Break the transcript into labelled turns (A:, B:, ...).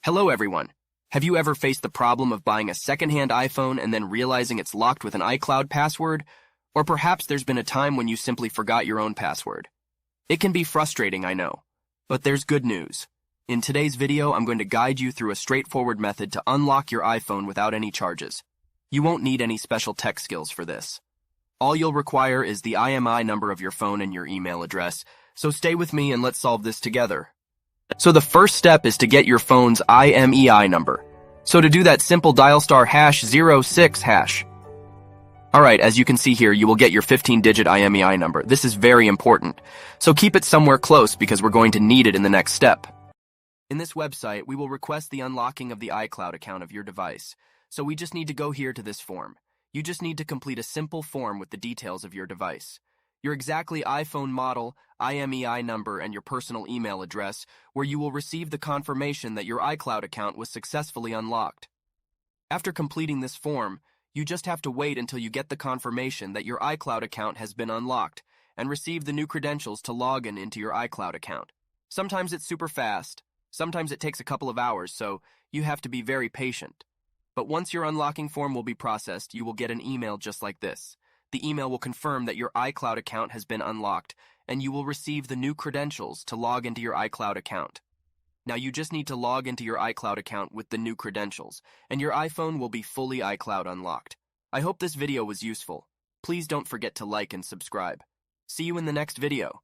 A: Hello everyone. Have you ever faced the problem of buying a secondhand iPhone and then realizing it's locked with an iCloud password? Or perhaps there's been a time when you simply forgot your own password. It can be frustrating, I know. But there's good news. In today's video, I'm going to guide you through a straightforward method to unlock your iPhone without any charges. You won't need any special tech skills for this. All you'll require is the IMEI number of your phone and your email address, so stay with me and let's solve this together. So the first step is to get your phone's IMEI number. So to do that, simple dial *06#. Alright, as you can see here, you will get your 15-digit IMEI number. This is very important, so keep it somewhere close because we're going to need it in the next step. In this website, we will request the unlocking of the iCloud account of your device, so we just need to go here to this form. You just need to complete a simple form with the details of your device. Your exactly iPhone model, IMEI number, and your personal email address, where you will receive the confirmation that your iCloud account was successfully unlocked. After completing this form, you just have to wait until you get the confirmation that your iCloud account has been unlocked and receive the new credentials to log in into your iCloud account. Sometimes it's super fast, sometimes it takes a couple of hours, so you have to be very patient. But once your unlocking form will be processed, you will get an email just like this. The email will confirm that your iCloud account has been unlocked, and you will receive the new credentials to log into your iCloud account. Now you just need to log into your iCloud account with the new credentials, and your iPhone will be fully iCloud unlocked. I hope this video was useful. Please don't forget to like and subscribe. See you in the next video.